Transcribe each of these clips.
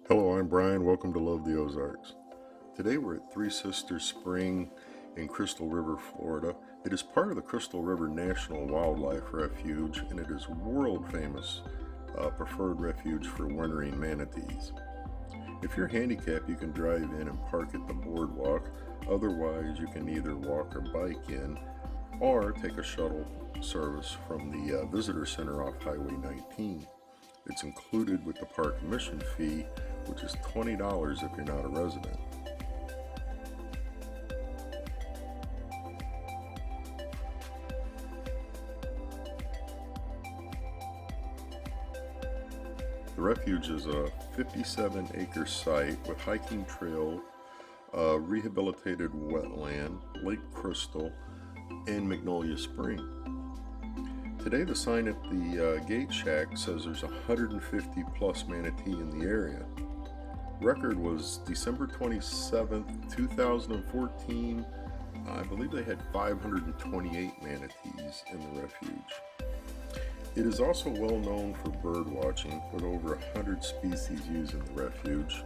Hello, I'm Brian. Welcome to Love the Ozarks. Today we're at Three Sisters Spring in Crystal River, Florida. It is part of the Crystal River National Wildlife Refuge, and it is world famous preferred refuge for wintering manatees. If you're handicapped, you can drive in and park at the boardwalk. Otherwise, you can either walk or bike in, or take a shuttle service from the visitor center off Highway 19. It's included with the park admission fee, which is $20 if you're not a resident. The refuge is a 57-acre site with hiking trail, rehabilitated wetland, Lake Crystal, and Magnolia Spring. Today the sign at the gate shack says there's 150 plus manatee in the area. Record was December 27th, 2014. I believe they had 528 manatees in the refuge. It is also well known for bird watching, with over 100 species using the refuge.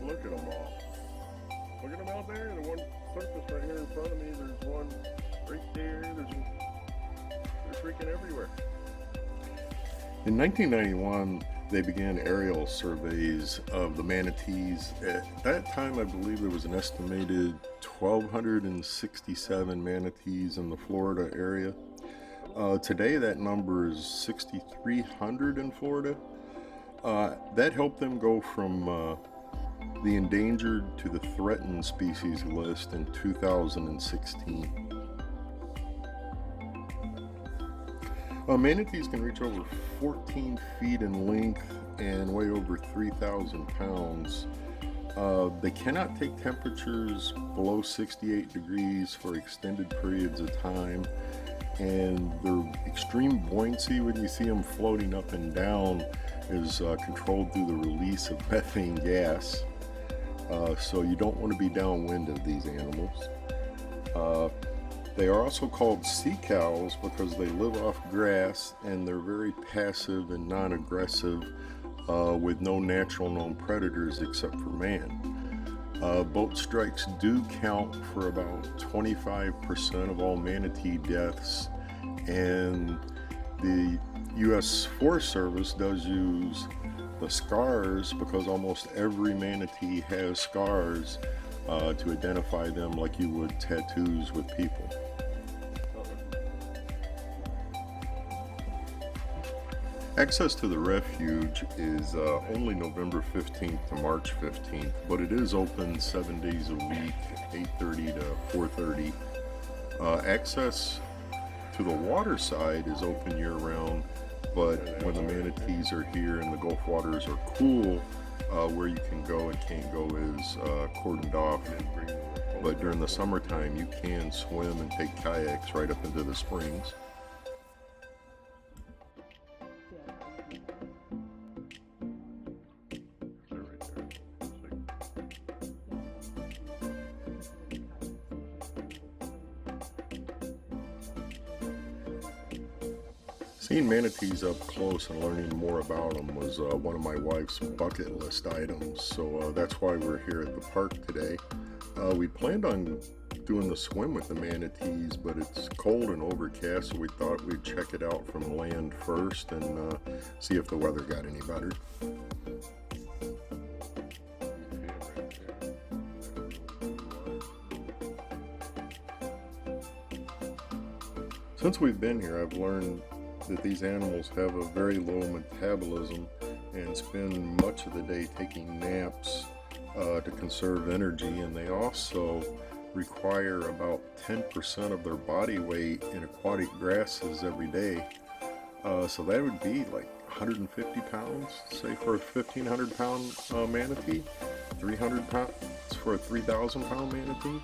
Look at them all. Look at them out there. The one surface right here in front of me. There's one right there. They're freaking everywhere. In 1991, they began aerial surveys of the manatees. At that time, I believe there was an estimated 1,267 manatees in the Florida area. Today, that number is 6,300 in Florida. That helped them go from the endangered to the threatened species list in 2016. Manatees can reach over 14 feet in length and weigh over 3,000 pounds. They cannot take temperatures below 68 degrees for extended periods of time, and their extreme buoyancy when you see them floating up and down is controlled through the release of methane gas. So you don't want to be downwind of these animals. They are also called sea cows because they live off grass, and they're very passive and non-aggressive with no natural known predators except for man. Boat strikes do count for about 25% of all manatee deaths, and the U.S. Forest Service does use the scars because almost every manatee has scars to identify them like you would tattoos with people. Access to the refuge is only November 15th to March 15th, but it is open 7 days a week, 8:30 to 4:30. Access to the water side is open year-round, but when the manatees are here and the Gulf waters are cool, where you can go and can't go is cordoned off. But during the summertime, you can swim and take kayaks right up into the springs. Seeing manatees up close and learning more about them was one of my wife's bucket list items, so that's why we're here at the park today. We planned on doing the swim with the manatees, but it's cold and overcast, so we thought we'd check it out from land first and see if the weather got any better. Since we've been here, I've learned that these animals have a very low metabolism and spend much of the day taking naps to conserve energy, and they also require about 10% of their body weight in aquatic grasses every day. So that would be like 150 pounds, say for a 1,500 pound manatee, 300 pounds for a 3,000 pound manatee.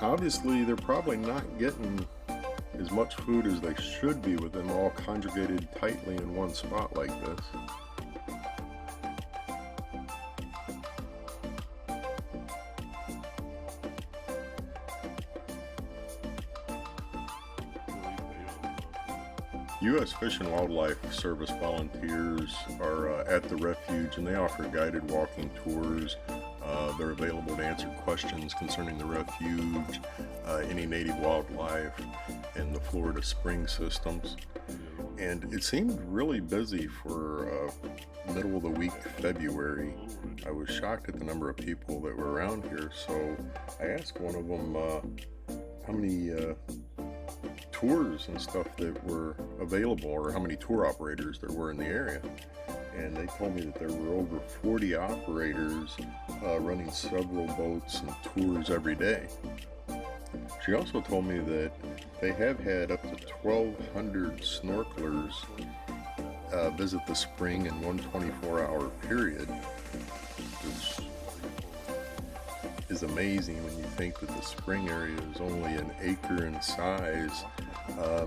Obviously they're probably not getting as much food as they should be with them all conjugated tightly in one spot like this. U.S. Fish and Wildlife Service volunteers are at the refuge, and they offer guided walking tours. They're available to answer questions concerning the refuge, any native wildlife, and the Florida spring systems. And it seemed really busy for middle of the week February. I was shocked at the number of people that were around here, so I asked one of them how many tours and stuff that were available, or how many tour operators there were in the area. And they told me that there were over 40 operators running several boats and tours every day. She also told me that they have had up to 1,200 snorkelers visit the spring in one 24-hour period, which is amazing when you think that the spring area is only an acre in size,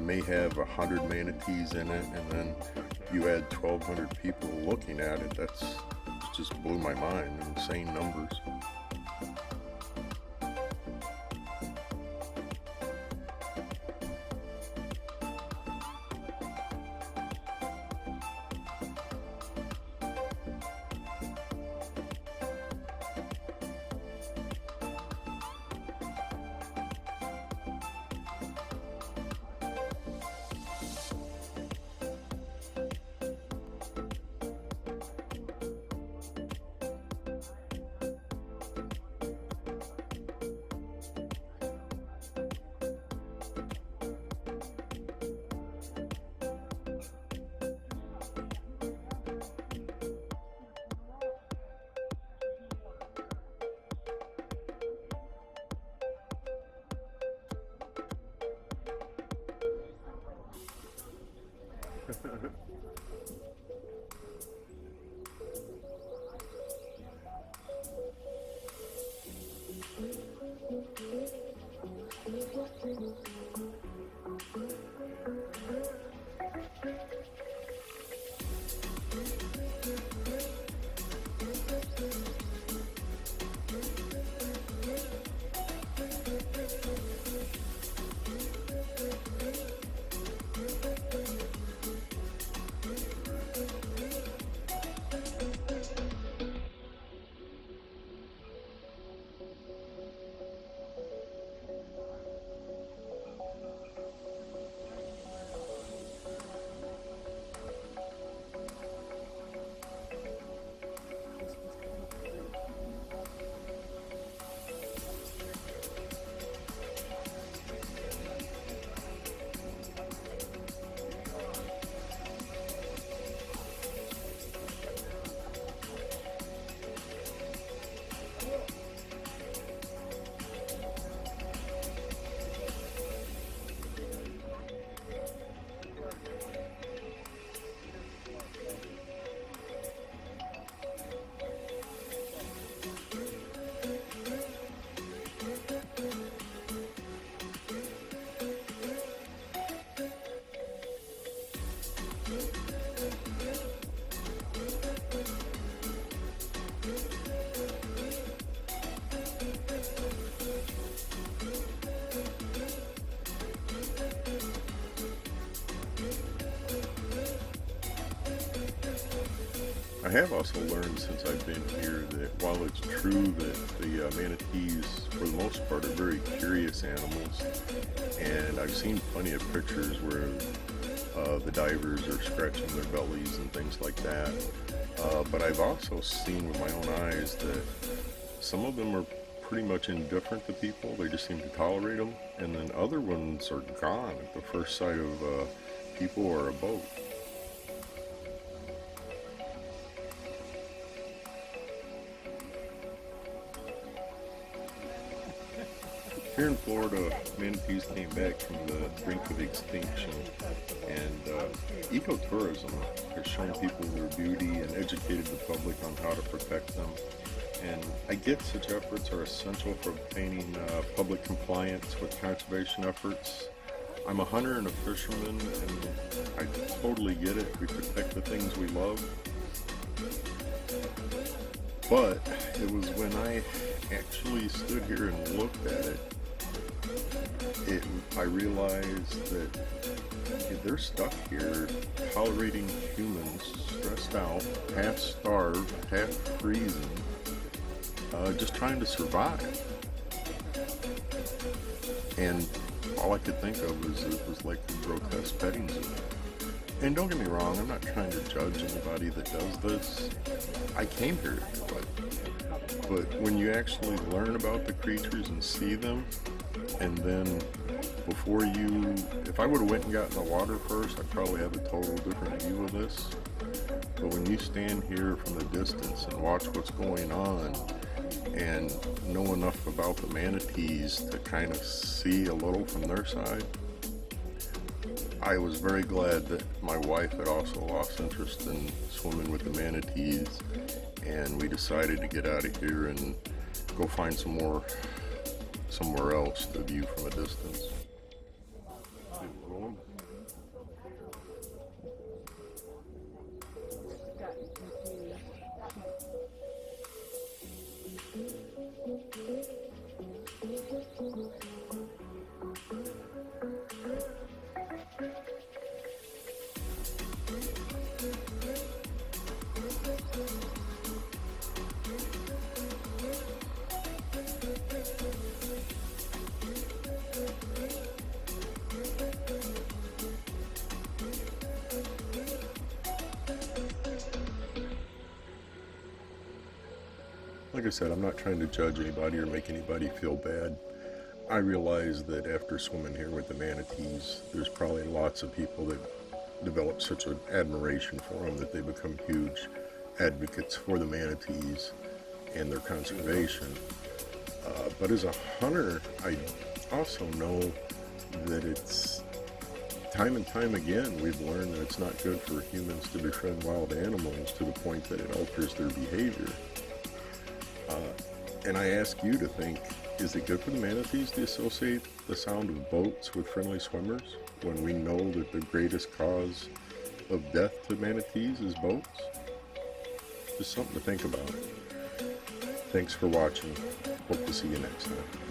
may have 100 manatees in it, and then you add 1,200 people looking at it. That's just blew my mind. Insane numbers. I have also learned since I've been here that while it's true that the manatees, for the most part, are very curious animals, and I've seen plenty of pictures where the divers are scratching their bellies and things like that, but I've also seen with my own eyes that some of them are pretty much indifferent to people. They just seem to tolerate them, and then other ones are gone at the first sight of people or a boat. Here in Florida, manatees came back from the brink of extinction, and ecotourism has shown people their beauty and educated the public on how to protect them. And I get such efforts are essential for obtaining public compliance with conservation efforts. I'm a hunter and a fisherman, and I totally get it. We protect the things we love. But it was when I actually stood here and looked at it I realized that they're stuck here tolerating humans stressed out, half starved, half freezing, just trying to survive. And all I could think of was it was like a grotesque petting zoo. And don't get me wrong, I'm not trying to judge anybody that does this. I came here to do it. But when you actually learn about the creatures and see them, and then before you, if I would have went and got in the water first, I'd probably have a total different view of this. But when you stand here from the distance and watch what's going on and know enough about the manatees to kind of see a little from their side, I was very glad that my wife had also lost interest in swimming with the manatees, and we decided to get out of here and go find somewhere else to view from a distance. Like I said, I'm not trying to judge anybody or make anybody feel bad. I realize that after swimming here with the manatees, there's probably lots of people that develop such an admiration for them that they become huge advocates for the manatees and their conservation. But as a hunter, I also know that it's time and time again we've learned that it's not good for humans to befriend wild animals to the point that it alters their behavior. And I ask you to think, is it good for the manatees to associate the sound of boats with friendly swimmers when we know that the greatest cause of death to manatees is boats? Just something to think about. Thanks for watching. Hope to see you next time.